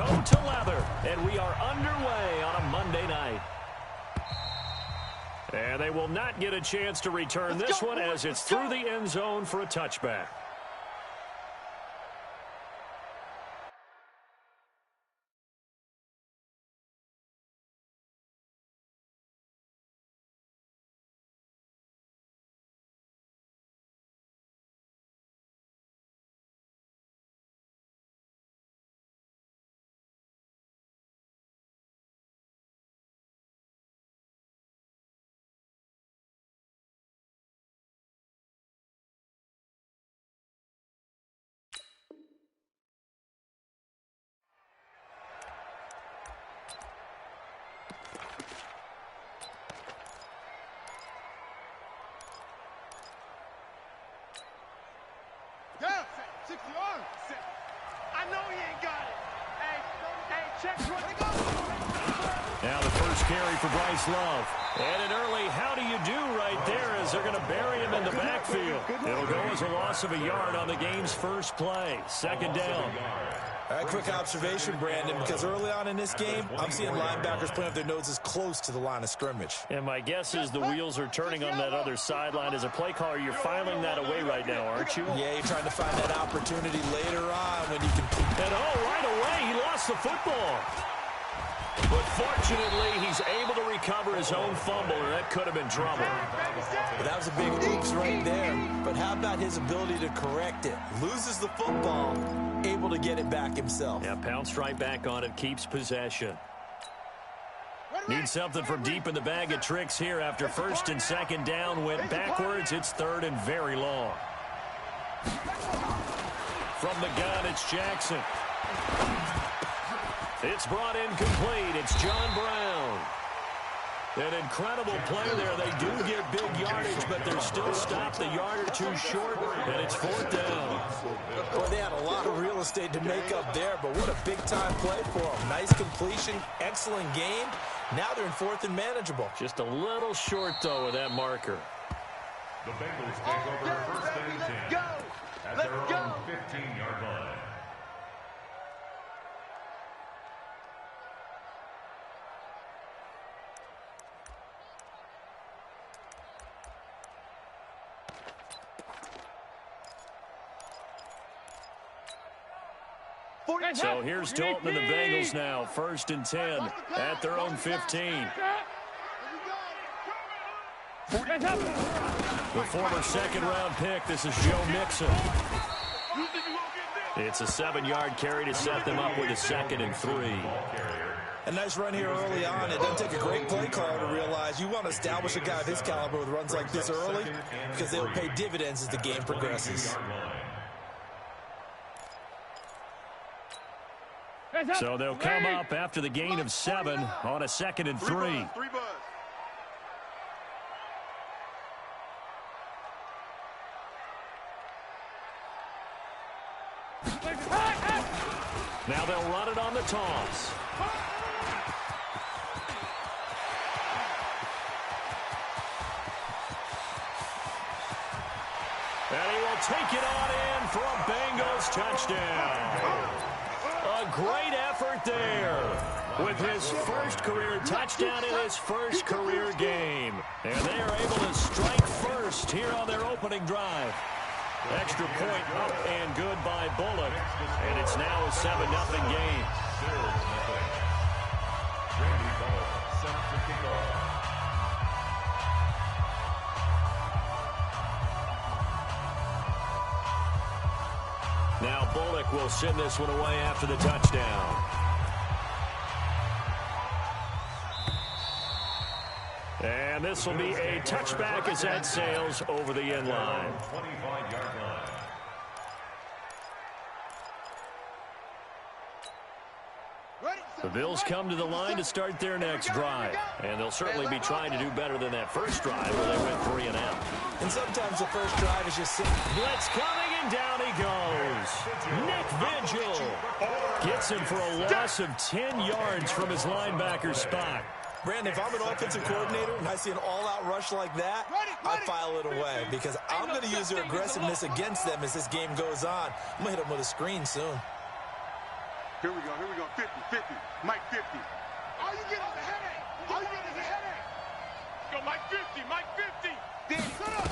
toe to leather, and we are underway on a Monday night. And they will not get a chance to return this one as it's through the end zone for a touchback. I know he ain't got it. Hey, check. Now the first carry for Bryce Love. And an early how do you do right there as they're going to bury him in the backfield. It'll go as a loss of a yard on the game's first play. Second down. All right, quick observation, Brandon, because early on in this game, I'm seeing linebackers playing with their noses close to the line of scrimmage. And my guess is the wheels are turning on that other sideline. As a play caller, you're filing that away right now, aren't you? Yeah, you're trying to find that opportunity later on when you can... And right away, he lost the football. But fortunately, he's able to recover his own fumble, or that could have been trouble. But that was a big oops right there. But how about his ability to correct it? Loses the football, able to get it back himself. Yeah, pounced right back on it, keeps possession. Need something from deep in the bag of tricks here after first and second down. Went backwards, it's third and very long. From the gun, it's Jackson. It's brought in complete. It's John Brown. An incredible play there. They do get big yardage, but they're still stopped a yard or two short, and it's fourth down. Boy, they had a lot of real estate to make up there, but what a big-time play for them. Nice completion, excellent game. Now they're in fourth and manageable. Just a little short, though, with that marker. The Bengals take over first and 10 at their own 15-yard line. So here's Dalton and the Bengals now, first and 10 at their own 15. The former second-round pick, this is Joe Mixon. It's a 7-yard carry to set them up with a 2nd and 3. A nice run here early on. It doesn't take a great play caller to realize you want to establish a guy of his caliber with runs like this early because they'll pay dividends as the game progresses. So they'll come up after the gain of 7 on a 2nd and 3. Now they'll run it on the toss. And he will take it on in for a Bengals touchdown. A great effort there with his first career touchdown in his first career game. And they are able to strike first here on their opening drive. Extra point up and good by Bullock. And it's now a 7-0 game. Now Bullock will send this one away after the touchdown. And this will be a touchback as that sails over the end line. 25-yard line. The Bills come to the line to start their next drive. And they'll certainly be trying to do better than that first drive where they went 3 and out. And sometimes the first drive is just simple. Blitz coming, and down he goes. Nick Vigil gets him for a loss of 10 yards from his linebacker spot. Brandon, if I'm an offensive coordinator and I see an all-out rush like that, I file it away because I'm going to use their aggressiveness against them as this game goes on. I'm going to hit them with a screen soon. Here we go. 50. Mike 50. All you get is a headache. Go Mike 50. Danny, shut up.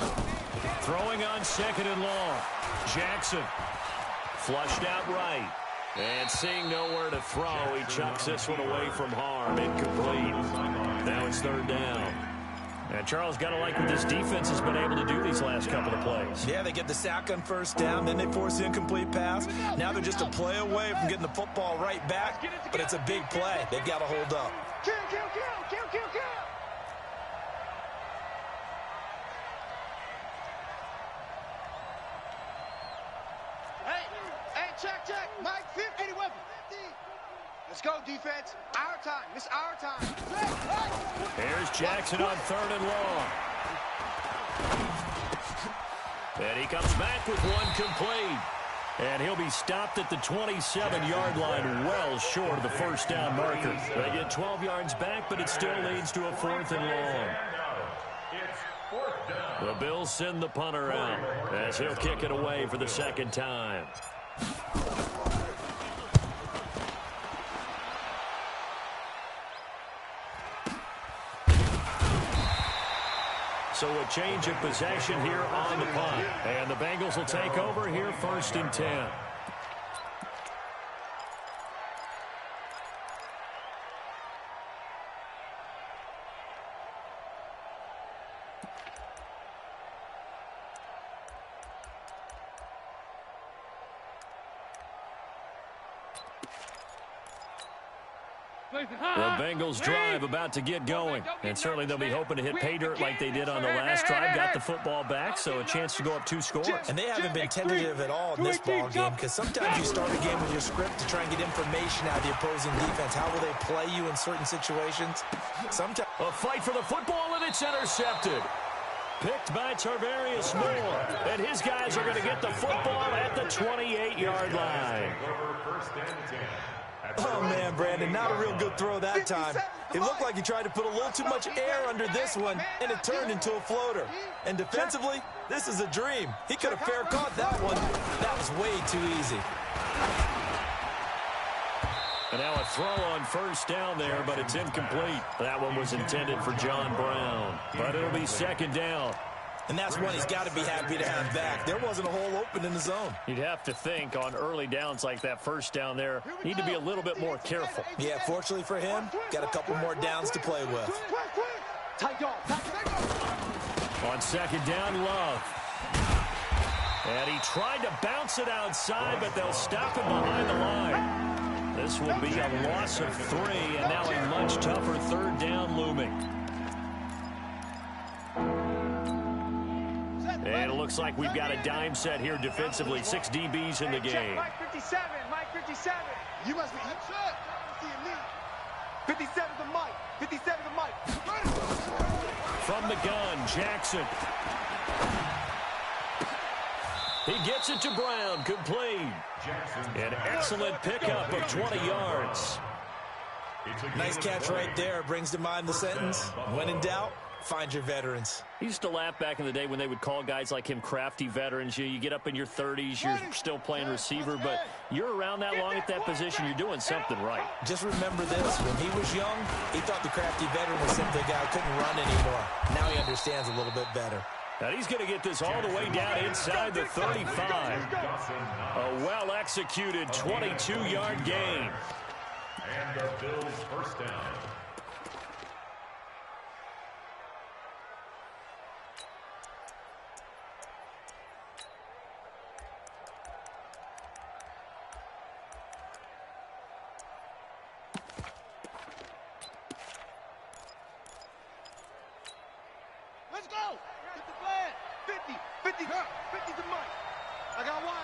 Throwing on 2nd and long. Jackson. Flushed out right. And seeing nowhere to throw, he chucks this one away from harm. Incomplete. Now it's 3rd down. And Charles, got to like what this defense has been able to do these last couple of plays. Yeah, they get the sack on 1st down, then they force the incomplete pass. Now they're just a play away from getting the football right back, but it's a big play. They've got to hold up. Kill. Hey, check. Mike 50. Let's go, defense. Our time. It's our time. Here's Jackson on 3rd and long. And he comes back with one complete. And he'll be stopped at the 27-yard line, well short of the 1st down marker. They get 12 yards back, but it still leads to a 4th and long. The Bills send the punter out as he'll kick it away for the 2nd time. So a change of possession here on the punt. And the Bengals will take over here 1st and 10. The Bengals drive about to get going, and certainly they'll be hoping to hit pay dirt like they did on the last drive. Got the football back, so a chance to go up 2 scores. And they haven't been tentative at all in this ball game, because sometimes you start a game with your script to try and get information out of the opposing defense. How will they play you in certain situations? Sometimes a fight for the football, and it's intercepted. Picked by Tarvarius Moore, and his guys are going to get the football at the 28-yard line. Oh, man, Brandon, not a real good throw that time. It looked like he tried to put a little too much air under this one, and it turned into a floater. And defensively, this is a dream. He could have fair caught that one. That was way too easy. And now a throw on 1st down there, but it's incomplete. That one was intended for John Brown, but it'll be 2nd down. And that's one he's got to be happy to have back. There wasn't a hole open in the zone. You'd have to think on early downs like that 1st down there, need to be a little bit more careful. Yeah, fortunately for him, got a couple more downs to play with. On 2nd down, Love. And he tried to bounce it outside, but they'll stop him behind the line. This will be a loss of 3, and now a much tougher 3rd down looming. And it looks like we've got a dime set here defensively. 6 DBs in the game. Mike 57. You must be 57 to Mike. 57 to Mike. From the gun, Jackson. He gets it to Brown, complete. An excellent pickup of 20 yards. Nice catch right there. Brings to mind the sentence, when in doubt, find your veterans. He used to laugh back in the day when they would call guys like him crafty veterans. You get up in your 30s, you're still playing receiver, but you're around that long at that position, you're doing something right. Just remember this, when he was young, he thought the crafty veteran was simply a guy who couldn't run anymore. Now he understands a little bit better. Now he's going to get this all the way down inside the 35. A well-executed 22-yard gain. And the Bills' 1st down. Let's go. Get the flag. 50 to Mike. I got wide.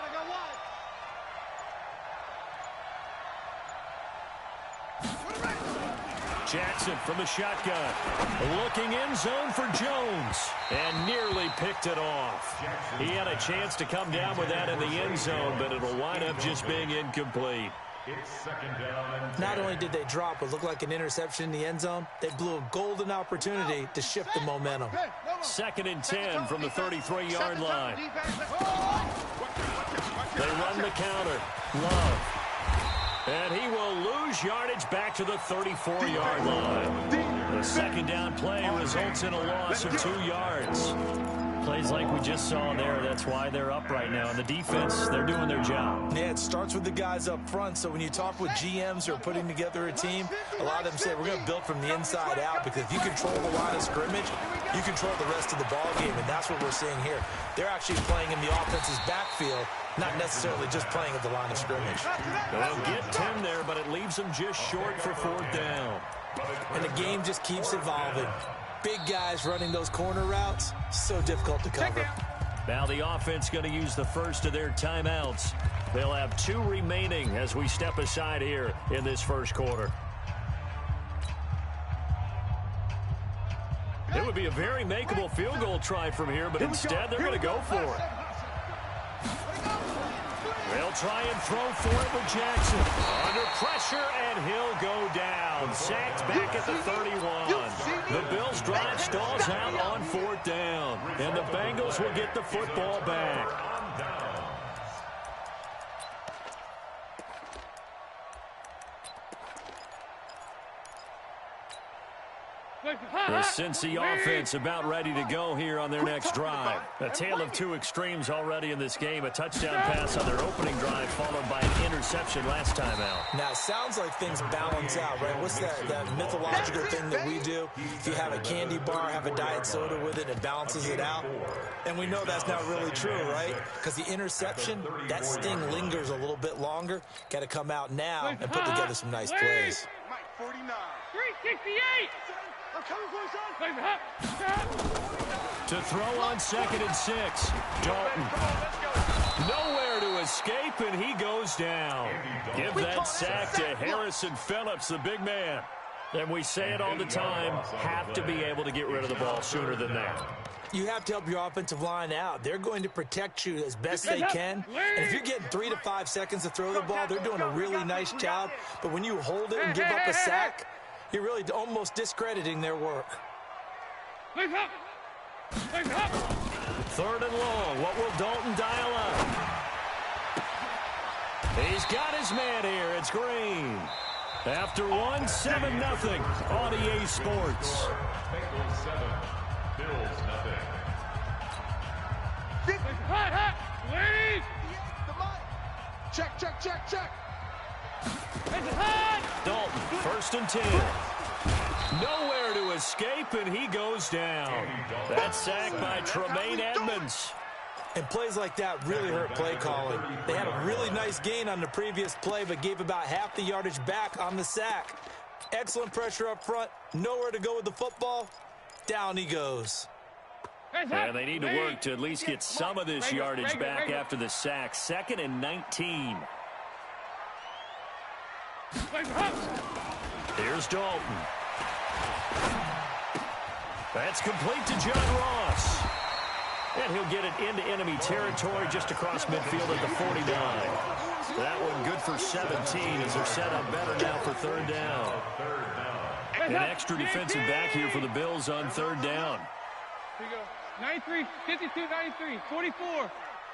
Jackson from the shotgun. Looking end zone for Jones. And nearly picked it off. He had a chance to come down with that in the end zone, but it'll wind up just being incomplete. It's 2nd down and 10. Not only did they drop what looked like an interception in the end zone, they blew a golden opportunity to shift the momentum. 2nd and 10 from the 33-yard line. They run the counter. Love. And he will lose yardage back to the 34-yard line. The second down play results in a loss of 2 yards. Plays like we just saw there. That's why they're up right now. And the defense, they're doing their job. Yeah, it starts with the guys up front. So when you talk with GMs who are putting together a team, a lot of them say we're going to build from the inside out, because if you control the line of scrimmage, you control the rest of the ball game, and that's what we're seeing here. They're actually playing in the offense's backfield, not necessarily just playing at the line of scrimmage. They'll get 10 there, but it leaves them just short for 4th down. And the game just keeps evolving. Big guys running those corner routes, so difficult to cover. Now the offense going to use the first of their timeouts. They'll have 2 remaining as we step aside here in this first quarter. It would be a very makeable field goal try from here, but instead they're going to go for it. They'll try and throw for it with Jackson. Under pressure, and he'll go down. Sacked back at the 31. The Bills' drive stalls out on 4th down. And the Bengals will get the football back. The Cincy offense about ready to go here on their next drive. A tale of 2 extremes already in this game. A touchdown pass on their opening drive, followed by an interception last time out. Now, it sounds like things balance out, right? What's that mythological thing that we do? If you have a candy bar, have a diet soda with it, it balances it out. And we know that's not really true, right? Because the interception, that sting lingers a little bit longer. Got to come out now and put together some nice plays. Mike 49. 368. To throw on 2nd and 6. Dalton. Nowhere to escape, and he goes down. Give that sack to Harrison Phillips, the big man. And we say it all the time, have to be able to get rid of the ball sooner than that. You have to help your offensive line out. They're going to protect you as best they can. And if you're getting 3 to 5 seconds to throw the ball, they're doing a really nice job. But when you hold it and give up a sack, you're really almost discrediting their work. 3rd and long. What will Dalton dial up? He's got his man here. It's Green. After 1, 7-0 on EA Sports. Bengals 7, Bills nothing. Check, check, check, check. Dalton, 1st and 10. Nowhere to escape, and he goes down. That's sacked by Tremaine Edmonds. And plays like that really hurt play calling. They had a really nice gain on the previous play, but gave about half the yardage back on the sack. Excellent pressure up front. Nowhere to go with the football. Down he goes. And they need to work to at least get some of this yardage back after the sack. 2nd and 19. Here's Dalton. That's complete to John Ross. And he'll get it into enemy territory just across midfield at the 49. That one good for 17 as they're set up better now for 3rd down. An extra defensive back here for the Bills on 3rd down. Here you go. 93, 52, 93, 44,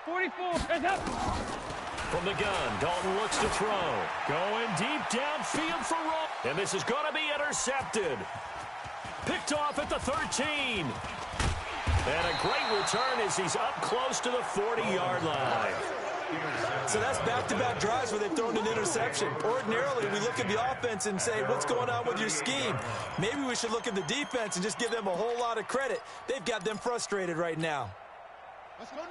44. Heads up. From the gun, Dalton looks to throw. Going deep downfield for Ross. And this is going to be intercepted. Picked off at the 13. And a great return as he's up close to the 40-yard line. So that's back-to-back drives where they've thrown an interception. Ordinarily, we look at the offense and say, what's going on with your scheme? Maybe we should look at the defense and just give them a whole lot of credit. They've got them frustrated right now.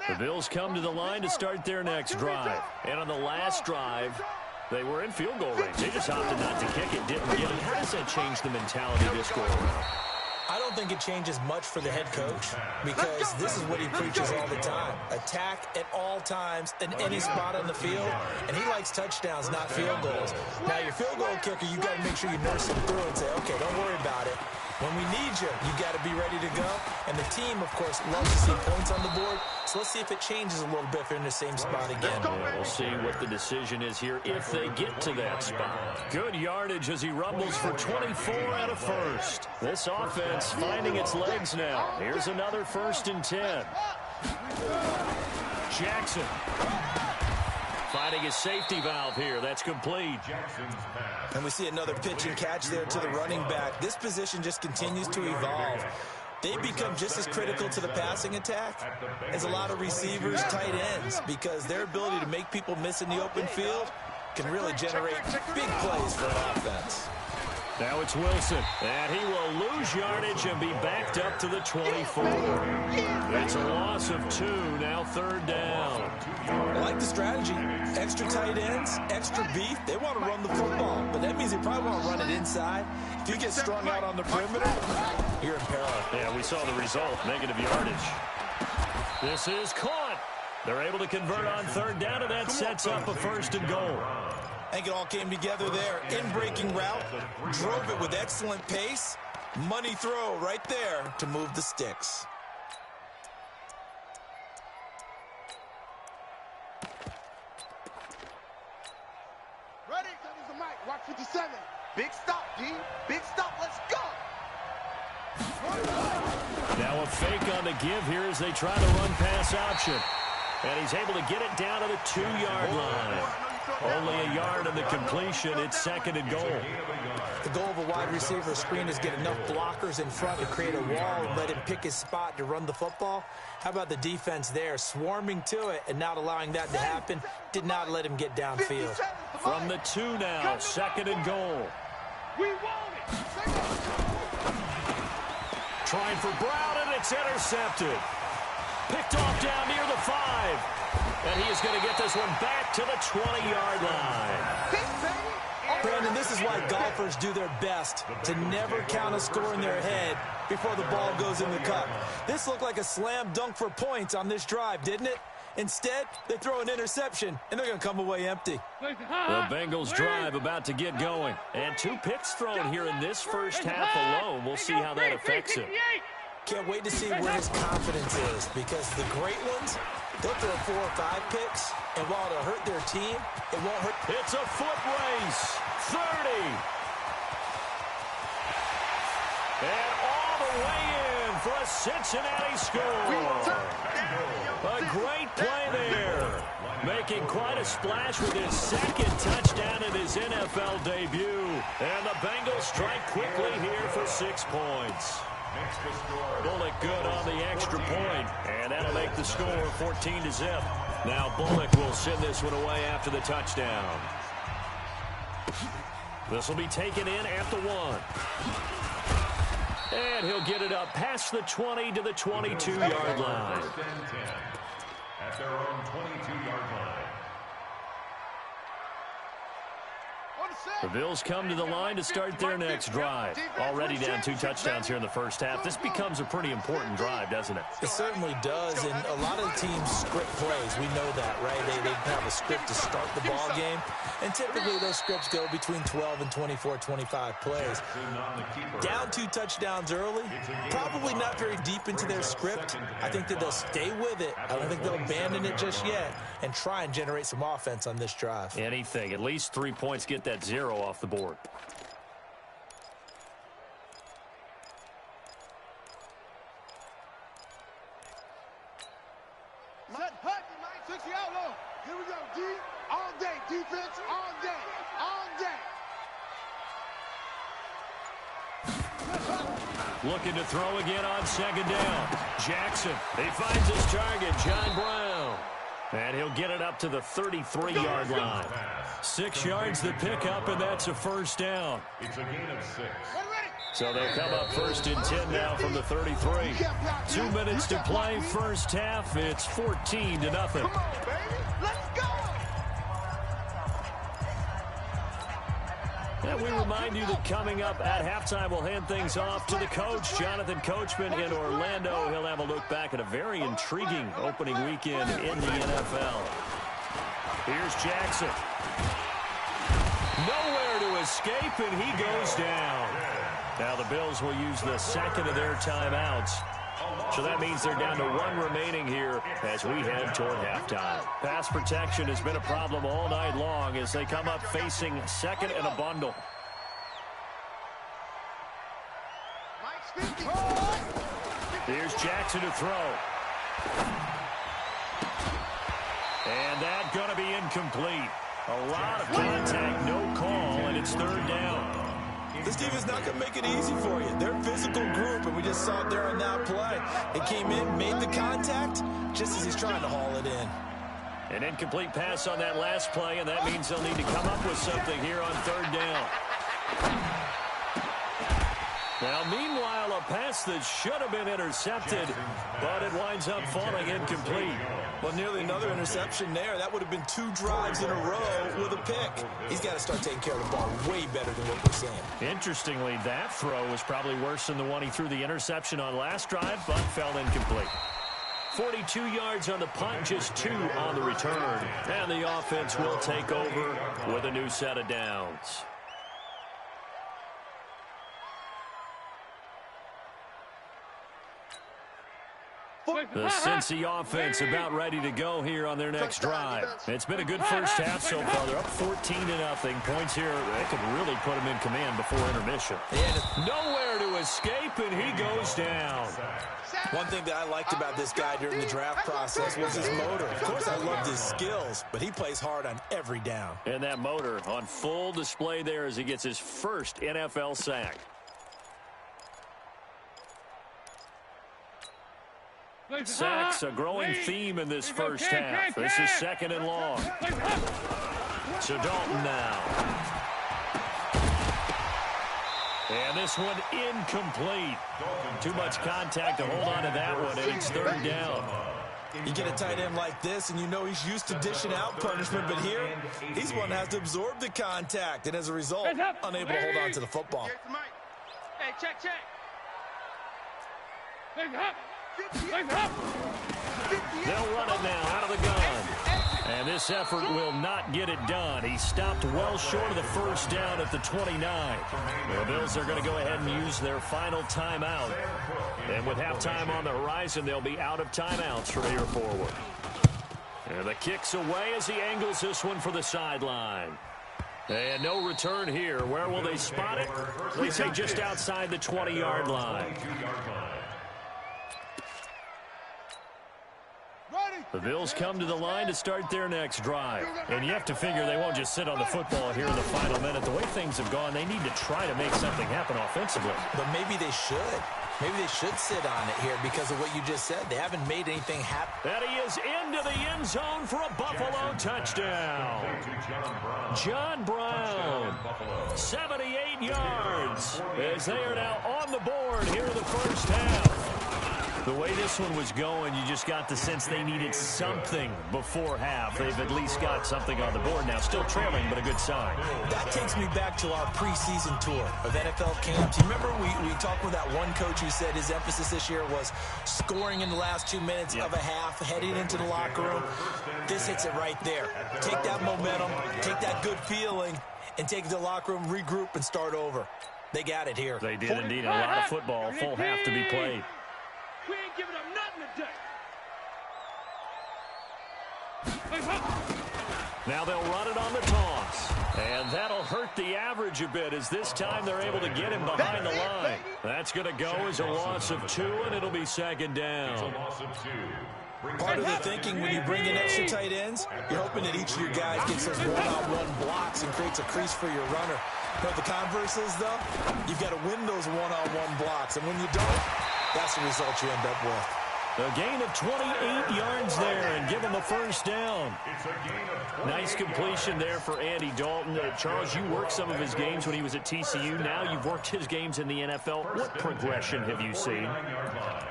The Bills come to the line to start their next drive. And on the last drive, they were in field goal range. They just opted not to kick it, didn't get it. How does that change the mentality this go around? I don't think it changes much for the head coach because this is what he preaches all the time. Attack at all times in any spot on the field, and he likes touchdowns, not field goals. Now, your field goal kicker, you got to make sure you nurse him through and say, okay, don't worry about it. When we need you, you got to be ready to go. And the team, of course, loves to see points on the board. So let's see if it changes a little bit if they're in the same spot again. Yeah, we'll see what the decision is here if they get to that spot. Good yardage as he rumbles for 24 out of first. This offense finding its legs now. Here's another 1st and 10. Jackson. 5 finding his safety valve here. That's complete. And we see another pitch and catch there to the running back. This position just continues to evolve. They become just as critical to the passing attack as a lot of receivers, tight ends, because their ability to make people miss in the open field can really generate big plays for an offense. Now it's Wilson, and he will lose yardage and be backed up to the 24. It's a loss of 2, now 3rd down. I like the strategy. Extra tight ends, extra beef. They want to run the football, but that means they probably want to run it inside. If you get strung out on the perimeter, you're in peril. Yeah, we saw the result, negative yardage. This is caught. They're able to convert on 3rd down, and that sets up a 1st and goal. I think it all came together there. In-breaking route, drove it with excellent pace. Money throw right there to move the sticks. Ready? There's a mic. Watch 57. Big stop, D. Big stop. Let's go. Now a fake on the give here as they try to run pass option. And he's able to get it down to the 2-yard line. Only a yard on the completion. It's 2nd and goal. The goal of a wide receiver screen is get enough blockers in front to create a wall and let him pick his spot to run the football. How about the defense there, swarming to it and not allowing that to happen? Did not let him get downfield. From the 2 now, 2nd and goal. We want it. Trying for Brown, and it's intercepted. Picked off down near the 5. And he is going to get this one back to the 20-yard line. Brandon, this is why golfers do their best to never count a score in their head before the ball goes in the cup. This looked like a slam dunk for points on this drive, didn't it? Instead, they throw an interception, and they're going to come away empty. The Bengals drive about to get going. And 2 picks thrown here in this first half alone. We'll see how that affects him. Can't wait to see where his confidence is, because the great ones, they'll throw 4 or 5 picks, and while it'll hurt their team, it won't hurt. It's a foot race. 30. And all the way in for a Cincinnati score. A great play there. Making quite a splash with his 2nd touchdown in his NFL debut. And the Bengals strike quickly here for 6 points. Bullock good on the extra point, and that'll make the score 14-0. Now Bullock will send this one away after the touchdown. This will be taken in at the 1. And he'll get it up past the 20 to the 22-yard line. At their own 22-yard line. The Bills come to the line to start their next drive. Already down 2 touchdowns here in the first half. This becomes a pretty important drive, doesn't it? It certainly does, and a lot of teams script plays. We know that, right? They have a script to start the ball game, and typically those scripts go between 12 and 24, 25 plays. Down 2 touchdowns early, probably not very deep into their script. I think that they'll stay with it. I don't think they'll abandon it just yet and try and generate some offense on this drive. Anything. At least 3 points, get that 0 off the board. Here we go, D. All day. Defense, all day. All day. Looking to throw again on 2nd down. Jackson. He finds his target, John Brown. And he'll get it up to the 33-yard line. 6 yards to pick up, and that's a 1st down. It's a gain of 6. So they come up 1st and 10 now from the 33. 2 minutes to play, first half. It's 14-0. Come on, baby. Let's go. And we remind you that coming up at halftime, we'll hand things off to the coach, Jonathan Coachman in Orlando. He'll have a look back at a very intriguing opening weekend in the NFL. Here's Jackson. Nowhere to escape, and he goes down. Now the Bills will use the 2nd of their timeouts. So that means they're down to 1 remaining here as we head toward halftime. Pass protection has been a problem all night long as they come up facing 2nd and a bundle. Here's Jackson to throw. And that's going to be incomplete. A lot of contact, no call, and it's third down. This team is not going to make it easy for you. They're a physical group, and we just saw it there on that play. It came in, made the contact, just as he's trying to haul it in. An incomplete pass on that last play, and that means they'll need to come up with something here on third down. Now, meanwhile, a pass that should have been intercepted, but it winds up falling incomplete. Well, nearly another interception there. That would have been 2 drives in a row with a pick. He's got to start taking care of the ball way better than what we're seeing. Interestingly, that throw was probably worse than the one he threw the interception on last drive, but fell incomplete. 42 yards on the punt, just 2 on the return. And the offense will take over with a new set of downs. The Cincy offense about ready to go here on their next drive. It's been a good first half so far. They're up 14-0. Points here, they could really put them in command before intermission. Nowhere to escape, and he goes down. One thing that I liked about this guy during the draft process was his motor. Of course, I loved his skills, but he plays hard on every down. And that motor on full display there as he gets his first NFL sack. Sacks, a growing theme in this first half. This is 2nd and long. So Dalton now. And this one incomplete. Too much contact to hold on to that one, and it's third down. You get a tight end like this, and you know he's used to dishing out punishment, but here, he's one that has to absorb the contact, and as a result, unable to hold on to the football. Hey, check. They'll run it now out of the gun. And this effort will not get it done. He stopped well short of the first down at the 29. The Bills are going to go ahead and use their final timeout. And with halftime on the horizon, they'll be out of timeouts from here forward. And the kick's away as he angles this one for the sideline. And no return here. Where will they spot it? They say just outside the 20-yard line. The Bills come to the line to start their next drive. And you have to figure they won't just sit on the football here in the final minute. The way things have gone, they need to try to make something happen offensively. But maybe they should. Maybe they should sit on it here because of what you just said. They haven't made anything happen. And he is into the end zone for a Buffalo touchdown. John Brown, 78 yards, as they are now on the board here in the first half. The way this one was going, you just got the sense they needed something before half. They've at least got something on the board now. Still trailing, but a good sign. That takes me back to our preseason tour of NFL camps. You remember we talked with that one coach who said his emphasis this year was scoring in the last 2 minutes of a half, heading into the locker room. This hits it right there. Take that momentum, take that good feeling, and take it to the locker room, regroup, and start over. They got it here. They did indeed. A lot of football, full half to be played. We ain't giving up nothing today. Now they'll run it on the toss. And that'll hurt the average a bit as this time they're able to get him behind the line. That's going to go as a loss of 2, and it'll be 2nd down. Part of the thinking when you bring in extra tight ends, you're hoping that each of your guys gets those one-on-one blocks and creates a crease for your runner. But the converse is, though, you've got to win those one-on-one blocks. And when you don't, that's the result you end up with. A gain of 28 yards there and give him a first down. Nice completion there for Andy Dalton. Charles, you worked some of his games when he was at TCU. Now you've worked his games in the NFL. What progression have you seen?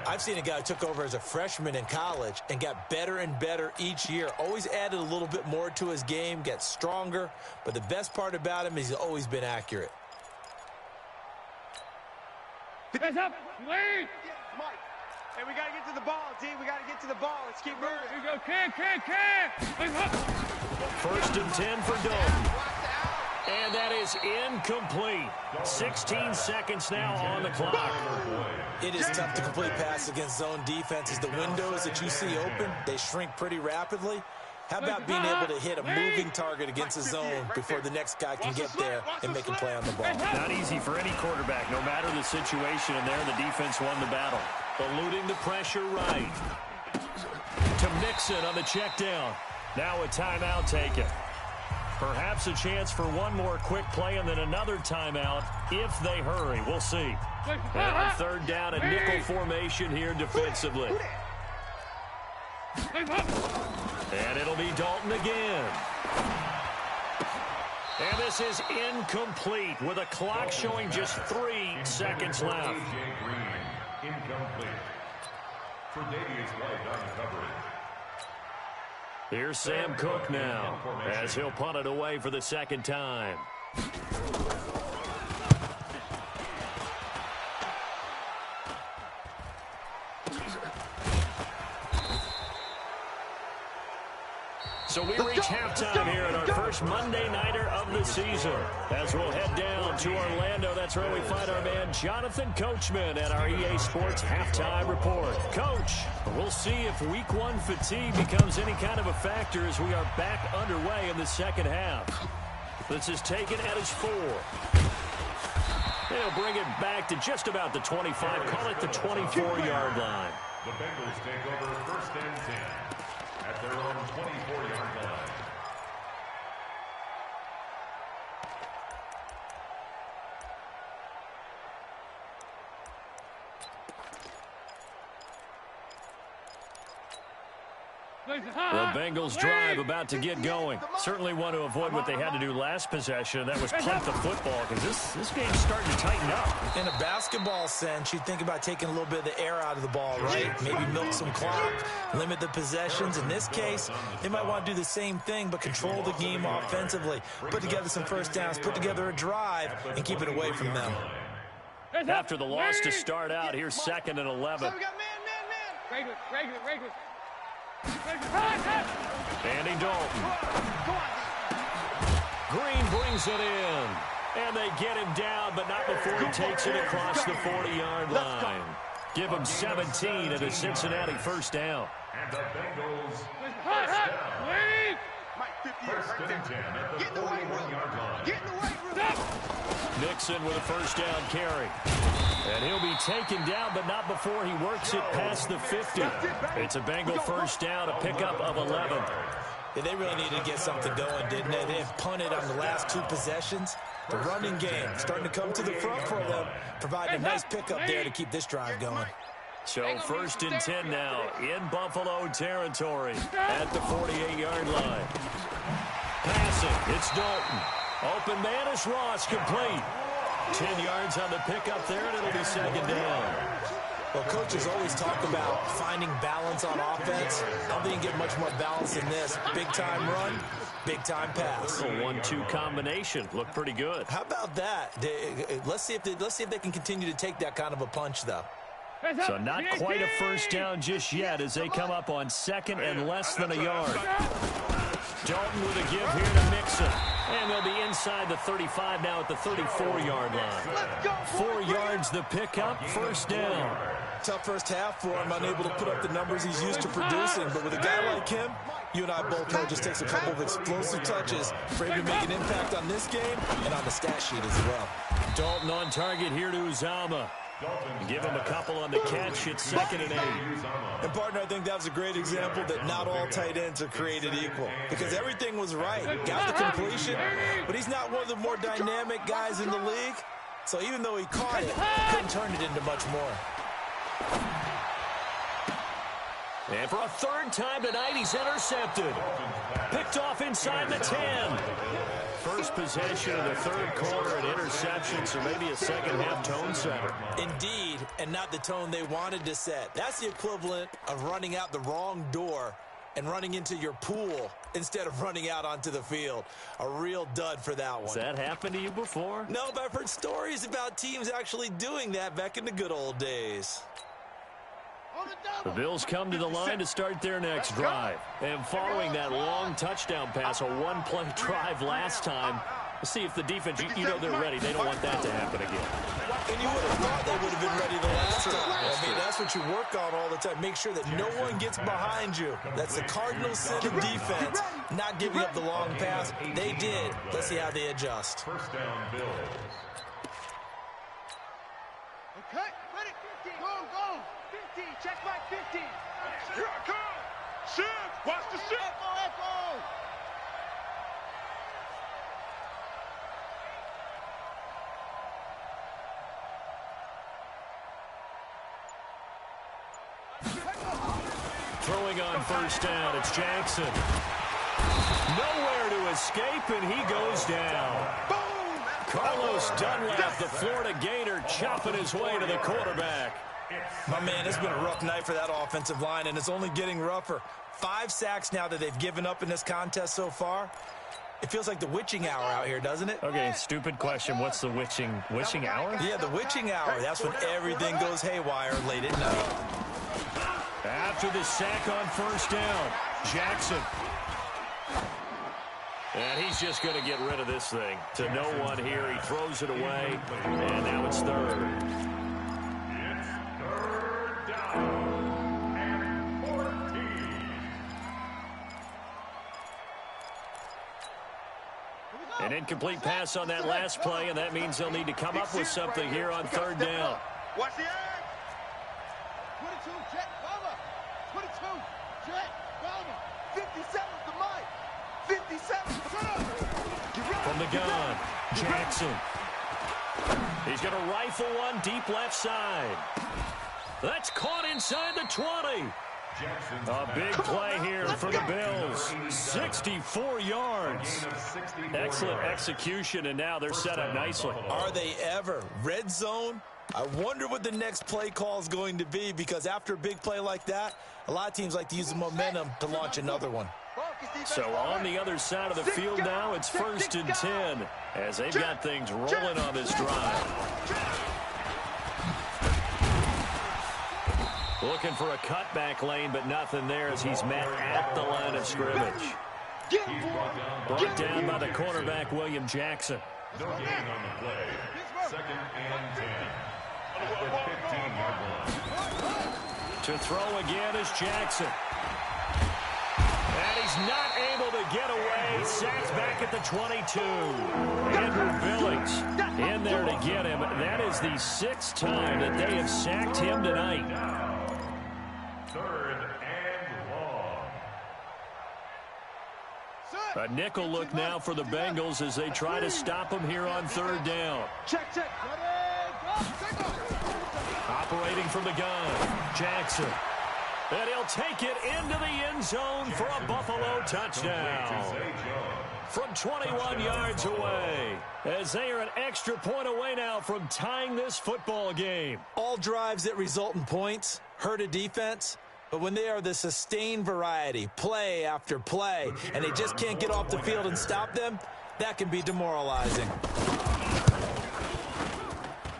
I've seen a guy who took over as a freshman in college and got better and better each year. Always added a little bit more to his game, got stronger. But the best part about him is he's always been accurate. Hands up. Wait. Mike. Hey, we got to get to the ball, D. We got to get to the ball. Let's keep moving. Here we go. Can. Hands up. 1st and 10 for Dalton. And that is incomplete. 16 seconds now on the clock. It is tough to complete passes against zone defenses. The windows that you see open, they shrink pretty rapidly. How about being able to hit a moving target against a zone before the next guy can get there and make a play on the ball? Not easy for any quarterback, no matter the situation, and there the defense won the battle. Eluding the pressure right. To Mixon on the check down. Now a timeout taken. Perhaps a chance for one more quick play and then another timeout if they hurry. We'll see. And on third down, a nickel formation here defensively. And it'll be Dalton again. And this is incomplete with a clock showing just 3 seconds left. Incomplete. For Davius White on the coverage. Here's Sam Cook now as he'll punt it away for the second time. So we reach halftime here at our first Monday Nighter of the season. As we'll head down to Orlando, that's where we find our man Jonathan Coachman at our EA Sports Halftime Report. Coach, we'll see if Week 1 fatigue becomes any kind of a factor as we are back underway in the second half. This is taken at his 4. They'll bring it back to just about the 25, call it the 24-yard line. The Bengals take over first and 10. At their own 24-yard line. The Bengals drive about to get going. Certainly want to avoid what they had to do last possession. That was punt the football because this game's starting to tighten up. In a basketball sense, you think about taking a little bit of the air out of the ball, right? Maybe milk some clock, limit the possessions. In this case, they might want to do the same thing but control the game offensively. Put together some first downs, put together a drive, and keep it away from them. After the loss to start out, here's 2nd and 11. So we got man. Regular. Andy Dalton. Green brings it in. And they get him down, but not before he takes it across the 40-yard line. Give him 17 at a Cincinnati first down. And the Bengals first down. First and 10 at the 41-yard line. Get in the weight room. Nixon with a first down carry. And he'll be taken down, but not before he works it past the 50. It's a Bengal first down, a pickup of 11. Yeah, they really needed to get something going, didn't they? They have punted on the last 2 possessions. The running game starting to come to the front for them, providing a nice pickup there to keep this drive going. So 1st and 10 now in Buffalo territory at the 48-yard line. Passing, it's Dalton. Open man is Ross, complete. 10 yards on the pickup there, and it'll be 2nd down. Well, coaches always talk about finding balance on offense. I don't think you can get much more balance than this. Big-time run, big-time pass. A 1-2 combination. Looked pretty good. How about that? Let's see if they can continue to take that kind of a punch, though. So not quite a first down just yet as they come up on 2nd and less than a yard. Dalton with a give here to Mixon. And they'll be inside the 35 now at the 34-yard line. 4 yards the pickup, first down. Tough first half for him, unable to put up the numbers he's used to producing. But with a guy like him, you and I both know it just takes a couple of explosive touches for him to make an impact on this game and on the stat sheet as well. Dalton on target here to Uzama. Give him a couple on the catch. It's 2nd and 8. And, partner, I think that was a great example that not all tight ends are created equal. Because everything was right. Got the completion, but he's not one of the more dynamic guys in the league. So even though he caught it, he couldn't turn it into much more. And for a 3rd time tonight, he's intercepted. Picked off inside the 10. First possession of the 3rd quarter, an interception, so maybe a second-half tone setter. Indeed, and not the tone they wanted to set. That's the equivalent of running out the wrong door and running into your pool instead of running out onto the field. A real dud for that one. Has that happened to you before? No, but I've heard stories about teams actually doing that back in the good old days. The Bills come to the line to start their next drive. And following that long touchdown pass, a 1-play drive last time, let's see if the defense, you know they're ready. They don't want that to happen again. And you would have thought they would have been ready the last time. I mean, that's what you work on all the time. Make sure that no one gets behind you. That's the cardinal sin of defense, not giving up the long pass. They did. Let's see how they adjust. First down, Bills. Okay, ready? Go. 15, check my 15. Here I come. Shift. Watch the shift. Echo. Throwing on first down, it's Jackson. Nowhere to escape, and he goes down. Carlos Dunlap, the Florida Gator, chopping his way to the quarterback. My man, it's been a rough night for that offensive line, and it's only getting rougher. 5 sacks now that they've given up in this contest so far. It feels like the witching hour out here, doesn't it? Okay, stupid question. What's the witching hour? Yeah, the witching hour. That's when everything goes haywire late at night. After the sack on first down, Jackson. And he's just going to get rid of this thing. To no one here. He throws it away, and now it's third. It's third down and 14. An incomplete pass on that last play, and that means they'll need to come up with something here on third down. Watch the edge. 22, jet, cover. 22, jet, cover. 57 to Mike. 57. From the gun, Jackson. He's going to rifle one deep left side. That's caught inside the 20. A big play here for the Bills. 64 yards. Excellent execution, and now they're set up nicely. Are they ever? Red zone? I wonder what the next play call is going to be, because after a big play like that, a lot of teams like to use the momentum to launch another one. So on the other side of the field now, it's 1st and 10 as they've got things rolling on this drive. Looking for a cutback lane, but nothing there as he's met at the line of scrimmage. Brought down by the cornerback, William Jackson. No gain on the play. 2nd and 10. At the 15-yard line. To throw again is Jackson. And he's not able to get away. Sacked back at the 22. Andrew Billings in there to get him. That is the 6th time that they have sacked him tonight. 3rd and long. A nickel look now for the Bengals as they try to stop him here on 3rd down. Check. Operating from the gun, Jackson. And he'll take it into the end zone for a Buffalo touchdown. From 21 yards away, as they are an extra point away now from tying this football game. All drives that result in points hurt a defense, but when they are the sustained variety, play after play, and they just can't get off the field and stop them, that can be demoralizing.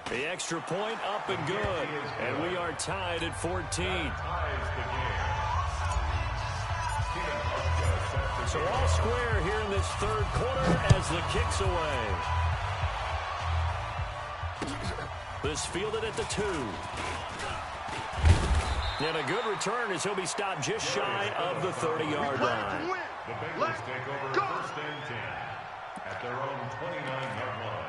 The extra point up and good, and we are tied at 14. So all square here in this 3rd quarter as the kick's away. This fielded at the 2. And a good return as he'll be stopped just shy of the 30-yard line. The Bengals take over 1st and 10 at their own 29-yard line.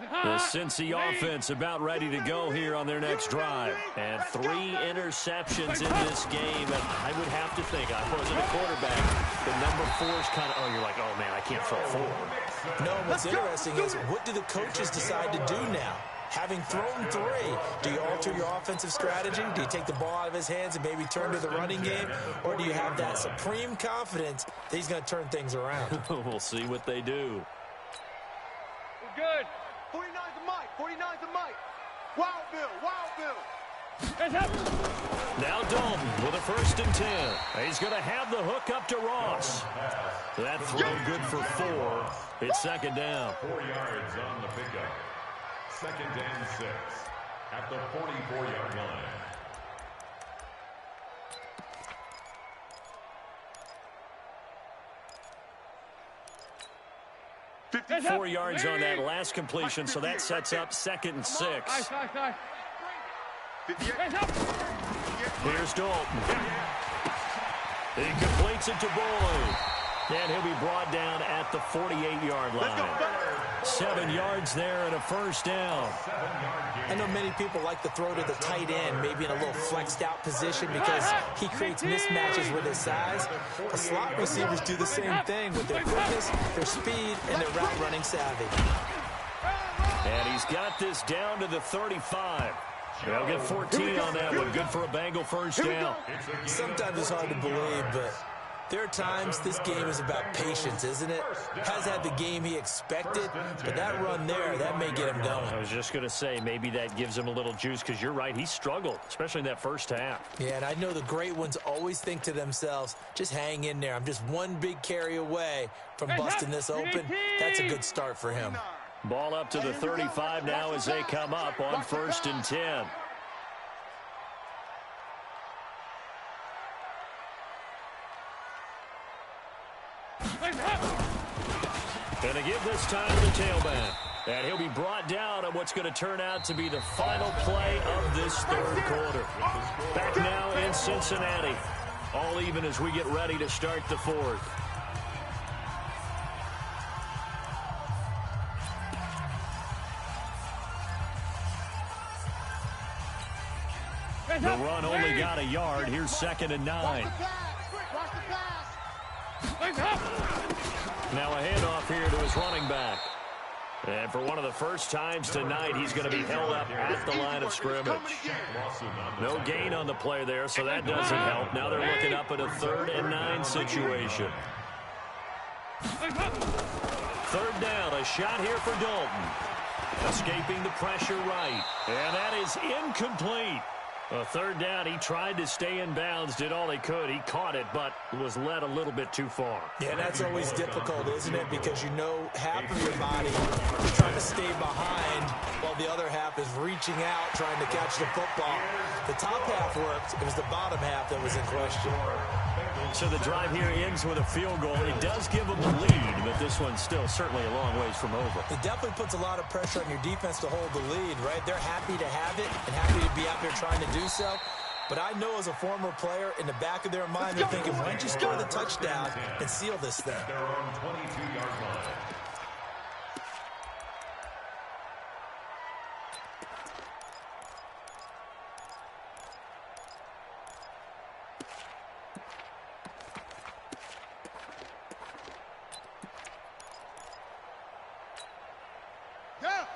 The Cincy offense about ready to go here on their next drive. And 3 interceptions in this game. And I would have to think, I wasn't a quarterback, the number 4 is kind of, you're like, oh, man, I can't throw 4. No, what's interesting is, what do the coaches decide to do now? Having thrown 3, do you alter your offensive strategy? Do you take the ball out of his hands and maybe turn to the running game? Or do you have that supreme confidence that he's going to turn things around? We'll see what they do. We're good. 49 to Mike. 49 to Mike. Wild Bill. Hands up. Now Dalton with a 1st and 10. He's going to have the hook up to Ross. That throw good for 4. It's 2nd down. 4 yards on the pickup. 2nd and 6 at the 44-yard line. 4 yards on that last completion, so that sets up 2nd and 6. Here's Dalton. He completes it to Boyd. And he'll be brought down at the 48-yard line. 7 yards there and a first down. I know many people like to throw to the tight end, maybe in a little flexed out position because he creates mismatches with his size. But slot receivers do the same thing with their quickness, their speed, and their route running savvy. And he's got this down to the 35. They'll get 14 on that one. Good for a Bengal first down. Sometimes it's hard to believe, but there are times this game is about patience, isn't it? Has had the game he expected, but that run there, that may get him going. I was just going to say, maybe that gives him a little juice because you're right, he struggled, especially in that first half. Yeah, and I know the great ones always think to themselves, just hang in there. I'm just one big carry away from busting this open. That's a good start for him. Ball up to the 35 now as they come up on 1st and 10. Going to give this time to the tailback. And he'll be brought down on what's going to turn out to be the final play of this third quarter. Back now in Cincinnati. All even as we get ready to start the fourth. The run only got a yard. Here's 2nd and 9. Now a handoff here to his running back. And for one of the first times tonight, he's going to be held up at the line of scrimmage. No gain on the play there, so that doesn't help. Now they're looking up at a 3rd and 9 situation. 3rd down, a shot here for Dalton. Escaping the pressure right. And that is incomplete. A 3rd down, he tried to stay in bounds, did all he could. He caught it, but was led a little bit too far. Yeah, that's always difficult, isn't it? Because you know half of your body is trying to stay behind while the other half is reaching out, trying to catch the football. The top half worked. It was the bottom half that was in question. So the drive here ends with a field goal. It does give them the lead, but this one's still certainly a long ways from over. It definitely puts a lot of pressure on your defense to hold the lead, right? They're happy to have it and happy to be out there trying to do so. But I know as a former player, in the back of their mind, they're thinking, why don't you score the touchdown and seal this thing? They're on 22-yard line.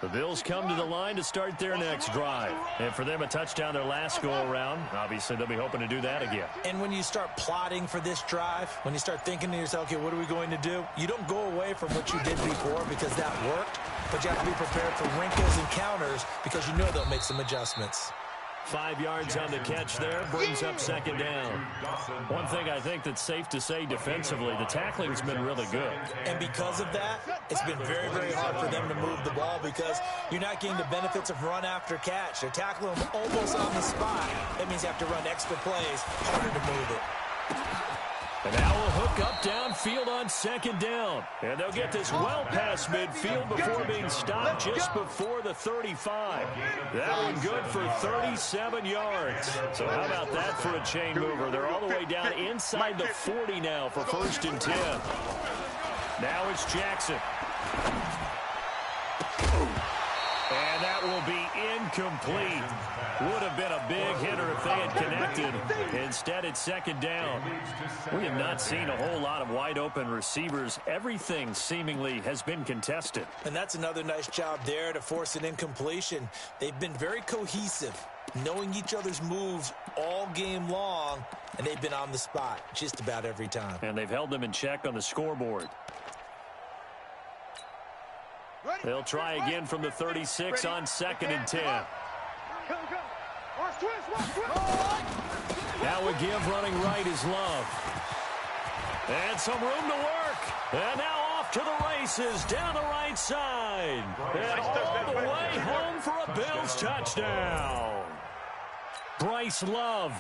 The Bills come to the line to start their next drive. And for them, a touchdown their last go-around. Obviously, they'll be hoping to do that again. And when you start plotting for this drive, when you start thinking to yourself, okay, what are we going to do? You don't go away from what you did before because that worked, but you have to be prepared for wrinkles and counters because you know they'll make some adjustments. 5 yards on the catch there, brings up 2nd down. One thing I think that's safe to say defensively, the tackling's been really good. And because of that, it's been very, very hard for them to move the ball because you're not getting the benefits of run after catch. They're tackling them almost on the spot. That means you have to run extra plays, harder to move it. And now we'll hook up downfield on 2nd down. And they'll get this well past midfield before being stopped just before the 35. That one good for 37 yards. So how about that for a chain mover? They're all the way down inside the 40 now for 1st and 10. Now it's Jackson. And that will be incomplete. Would have been a big hitter if they had connected. Instead, it's 2nd down. We have not seen a whole lot of wide-open receivers. Everything seemingly has been contested. And that's another nice job there to force an incompletion. They've been very cohesive, knowing each other's moves all game long, and they've been on the spot just about every time. And they've held them in check on the scoreboard. They'll try again from the 36 on 2nd and 10. Now we give running right is Love. And some room to work. And now off to the races down the right side. And all the way home for a Bills touchdown. Bryce Love,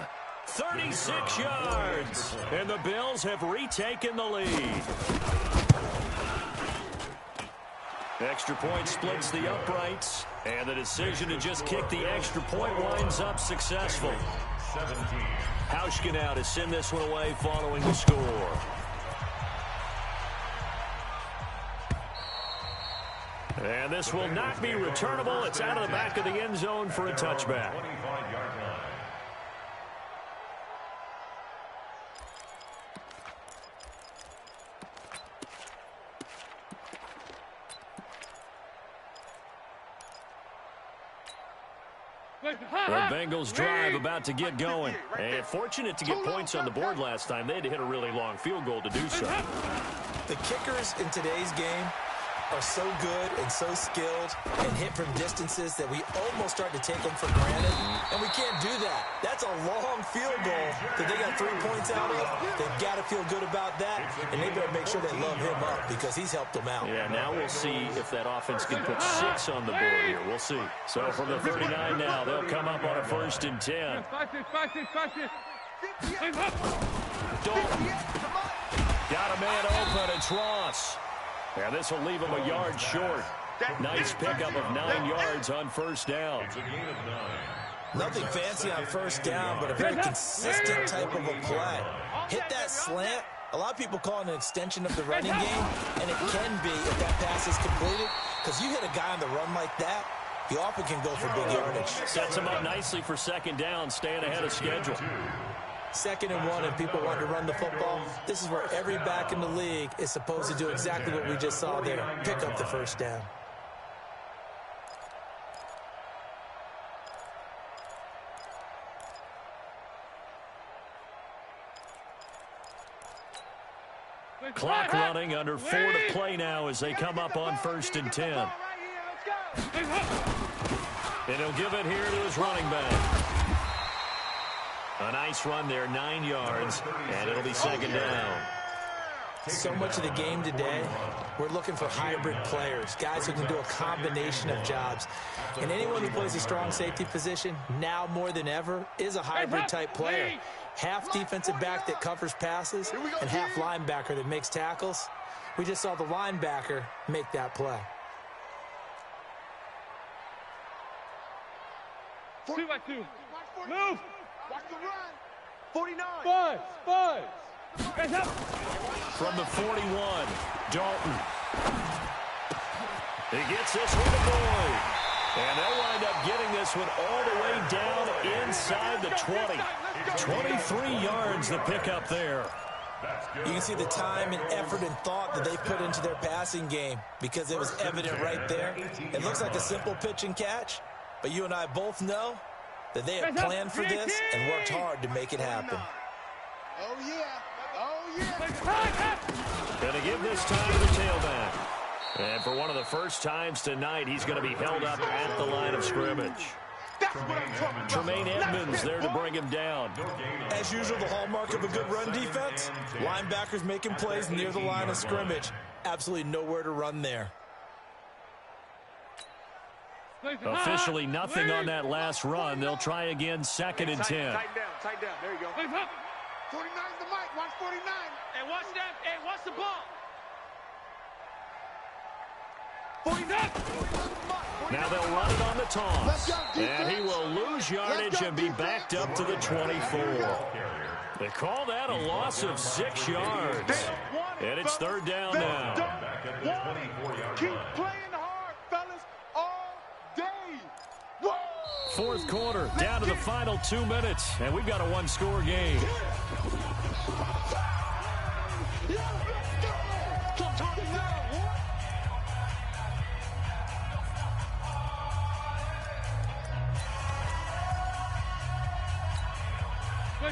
36 yards. And the Bills have retaken the lead. Extra point splits the uprights, and the decision to just kick the extra point winds up successful. 17. Hauschka now to send this one away following the score. And this will not be returnable. It's out of the back of the end zone for a touchback. 25-yard line. The Bengals drive about to get going. And fortunate to get points on the board last time. They had to hit a really long field goal to do so. The kickers in today's game are so good and so skilled and hit from distances that we almost start to take them for granted, and we can't do that. That's a long field goal that they got 3 points out of. They've got to feel good about that, and they better make sure they love him up because he's helped them out. Yeah, now we'll see if that offense can put 6 on the board here. We'll see. So from the 39 now, they'll come up on a 1st and 10. Dalton got a man open. It's Ross. And this will leave him a yard short. Nice pickup of 9 yards on 1st down. It's a gain of 9. Nothing fancy on 1st down, but a very consistent type of a play. Hit that slant. A lot of people call it an extension of the running game, and it can be if that pass is completed, because you hit a guy on the run like that, he often can go for big yardage. Sets him up nicely for 2nd down, staying ahead of schedule. 2nd and 1, and people want to run the football. This is where every back in the league is supposed to do exactly what we just saw there. Pick up the 1st down. Clock running, under 4 to play now as they come up on 1st and 10. And he'll give it here to his running back. A nice run there, 9 yards, and it'll be 2nd down. So much of the game today, we're looking for hybrid players, guys who can do a combination of jobs. And anyone who plays a strong safety position, now more than ever, is a hybrid type player. Half defensive back that covers passes and half linebacker that makes tackles. We just saw the linebacker make that play. 2-by-2. Move. Watch the run. 49. Five. Hands up. From the 41, Dalton. He gets this one to Boyd. And they'll wind up getting this one all the way down inside the 20. 23 yards the pickup there. You can see the time and effort and thought that they put into their passing game because it was evident right there. It looks like a simple pitch and catch, but you and I both know that they have planned for this and worked hard to make it happen. Oh, yeah. Going to give this time to the tailback. And for one of the first times tonight, he's going to be held up at the line of scrimmage. Tremaine Edmonds there to bring him down. As usual, the hallmark of a good run defense, linebackers making plays near the line of scrimmage. Absolutely nowhere to run there. Officially nothing on that last run. They'll try again, 2nd and 10. Tighten down. There you go. 49's the mic. Watch 49. And watch that. And watch the ball. 49. Now they'll run it on the toss. And he will lose yardage and be backed up to the 24. They call that a loss of 6 yards. And it's 3rd down now. Keep playing hard, fellas, all day. 4th quarter, down to the final 2 minutes. And we've got a 1-score game.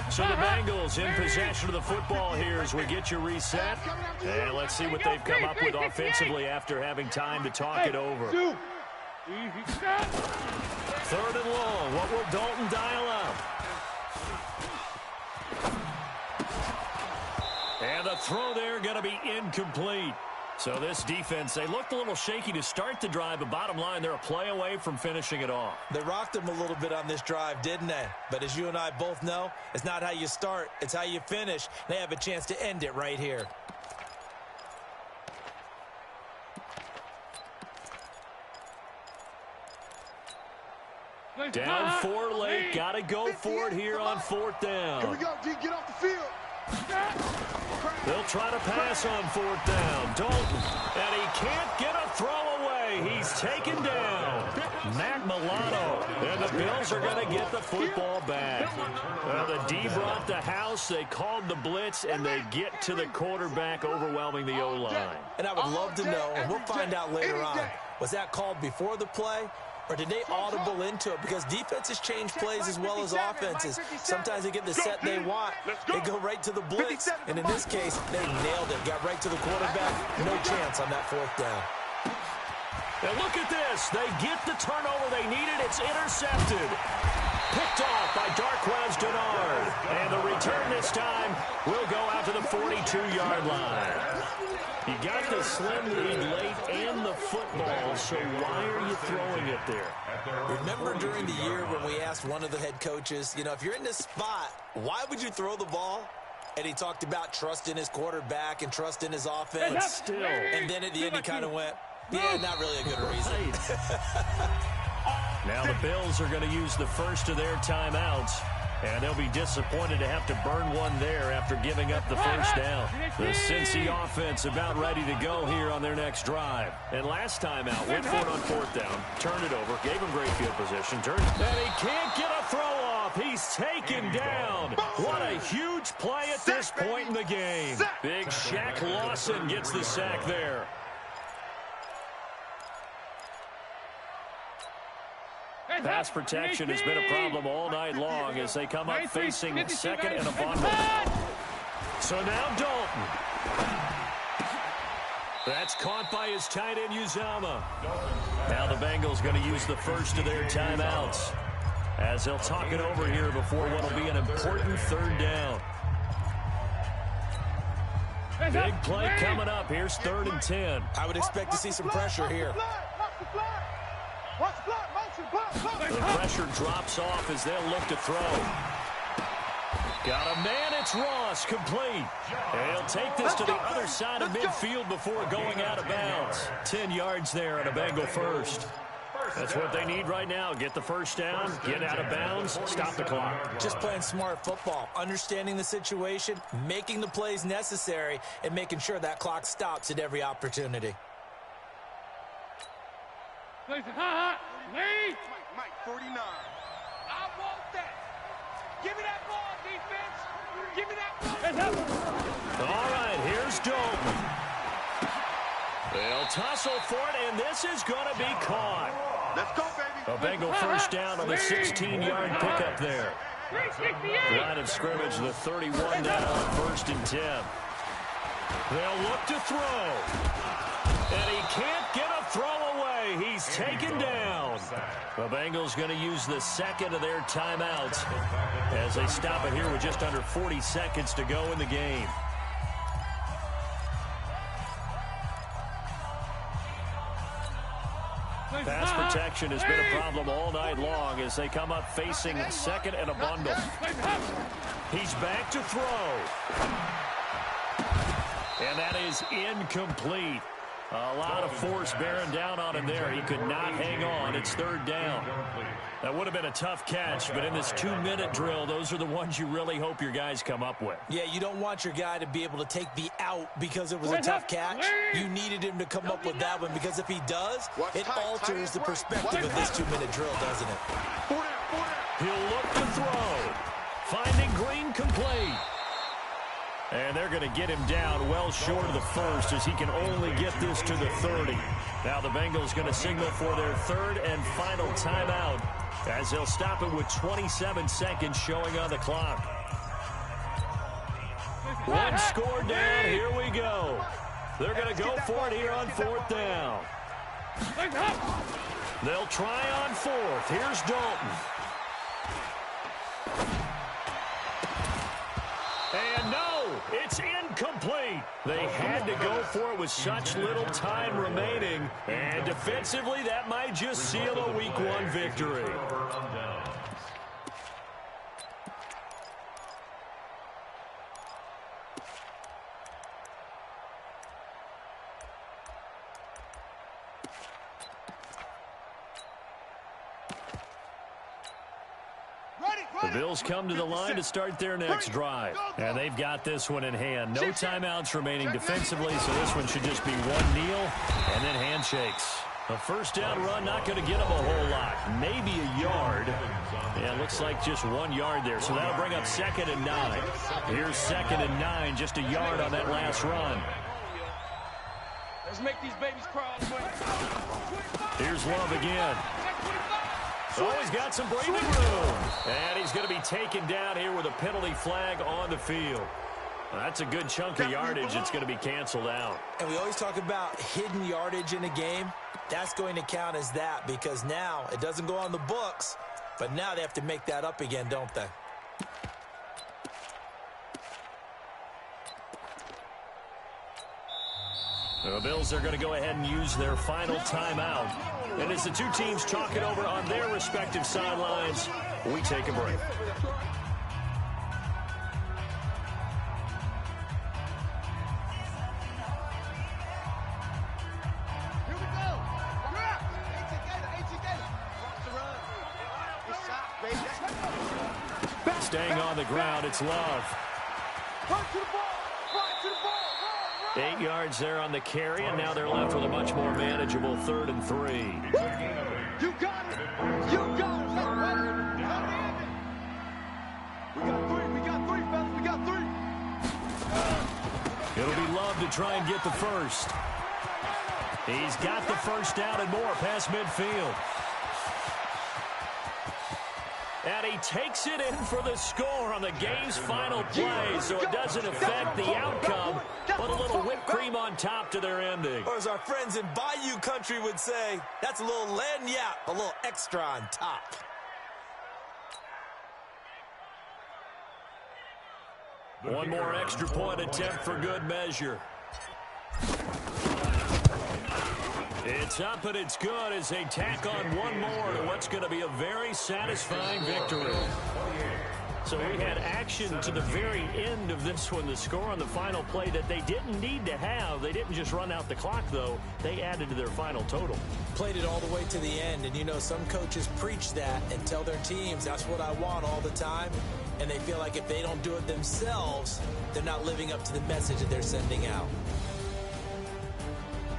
So the Bengals in possession of the football here as we get you reset. And let's see what they've come up with offensively after having time to talk it over. 3rd and long. What will Dalton dial up? And the throw there going to be incomplete. So this defense, they looked a little shaky to start the drive, but bottom line, they're a play away from finishing it off. They rocked them a little bit on this drive, didn't they? But as you and I both know, it's not how you start, it's how you finish. They have a chance to end it right here. Down 4 late, got to go for it here on 4th down. Here we go, D, get off the field. They'll try to pass on 4th down. Dalton, and he can't get a throw away. away. He's taken down. Matt Milano. And the Bills are going to get the football back. The D brought the house. They called the blitz, and they get to the quarterback, overwhelming the O-line. And I would love to know, and we'll find out later on, was that called before the play? Or did they audible into it? Because defenses change plays as well as offenses. Sometimes they get the set they want. They go right to the blitz. And in this case, they nailed it. Got right to the quarterback. No chance on that fourth down. And look at this. They get the turnover they needed. It's intercepted. Picked off by Darquez Denard. And the return this time will go out to the 42-yard line. You got the slim lead late and the football, so why are you throwing it there? Remember during the year when we asked one of the head coaches, you know, if you're in this spot, why would you throw the ball? And he talked about trust in his quarterback and trust in his offense. But still. And then at the end he kind of went, yeah, not really a good reason. Now the Bills are going to use the first of their timeouts. And they'll be disappointed to have to burn one there after giving up the first down. The Cincy offense about ready to go here on their next drive. And last time out, went for it on fourth down, turned it over, gave him great field position, and he can't get a throw off. He's taken down. What a huge play at this point in the game. Big Shaq Lawson gets the sack there. Pass protection has been a problem all night long as they come up facing second and a bundle. So now Dalton. That's caught by his tight end, Uzama. Now the Bengals going to use the first of their timeouts as they'll talk it over here before what will be an important third down. Big play coming up. Here's 3rd and 10. I would expect to see some pressure here. The pressure drops off as they'll look to throw. Got a man, it's Ross, complete. And he'll take this to the other side of midfield before going out of bounds. 10 yards there on a Bengal first. That's what they need right now. Get the first down, get out of bounds, stop the clock. Just playing smart football, understanding the situation, making the plays necessary, and making sure that clock stops at every opportunity. Mike, 49. I want that. Give me that ball, defense. Give me that ball. All right, here's Dalton. They'll tussle for it, and this is going to be caught. Let's go, baby. A Bengal first down on the 16-yard pickup there. Line of scrimmage, the 31 down on 1st and 10. They'll look to throw. And he can't get a throw away. He's taken down. The Bengals going to use the second of their timeouts as they stop it here with just under 40 seconds to go in the game. Pass protection has been a problem all night long as they come up facing second and a bundle. He's back to throw. And that is incomplete. A lot of force bearing down on him there. He could not hang on. It's 3rd down. That would have been a tough catch, but in this 2-minute drill, those are the ones you really hope your guys come up with. Yeah, you don't want your guy to be able to take the out because it was a tough catch. You needed him to come up with that one because if he does, it alters the perspective of this 2-minute drill, doesn't it? He'll look to throw. Finding Green complete. And they're going to get him down well short of the first as he can only get this to the 30. Now the Bengals going to signal for their 3rd and final timeout as they'll stop it with 27 seconds showing on the clock. One score down. Here we go. They're going to go for it here on 4th down. They'll try on 4th. Here's Dalton. And no, it's incomplete. They had to go for it with such little time remaining. And defensively, that might just seal a Week 1 victory. The Bills come to the line to start their next drive. And they've got this one in hand. No timeouts remaining defensively, so this one should just be one kneel and then handshakes. A first down run, not going to get him a whole lot. Maybe a yard. Yeah, it looks like just 1 yard there. So that'll bring up 2nd and 9. Here's 2nd and 9, just a yard on that last run. Let's make these babies crawl. Here's Love again. Oh, he's got some breathing room. And he's going to be taken down here with a penalty flag on the field. Well, that's a good chunk of yardage. It's going to be canceled out. And we always talk about hidden yardage in a game. That's going to count as that because now it doesn't go on the books, but now they have to make that up again, don't they? The Bills are going to go ahead and use their final timeout. And as the two teams talk it over on their respective sidelines, we take a break. Staying on the ground, it's Love. 8 yards there on the carry, and now they're left with a much more manageable 3rd and 3. You got it. You got it. We got three, fellas. We got 3. It'll be Love to try and get the first. He's got the first down and more past midfield. And he takes it in for the score on the game's final play, so it doesn't affect the outcome, but a little whipped cream on top to their ending. Or as our friends in Bayou country would say, that's a little lagniappe, a little extra on top. One more extra point attempt for good measure. It's up and it's good as they tack on one more to what's going to be a very satisfying victory. So we had action to the very end of this one. The score on the final play that they didn't need to have. They didn't just run out the clock, though. They added to their final total. Played it all the way to the end, and you know some coaches preach that and tell their teams that's what I want all the time, and they feel like if they don't do it themselves, they're not living up to the message that they're sending out.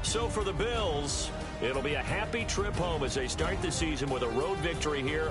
So for the Bills, it'll be a happy trip home as they start the season with a road victory here.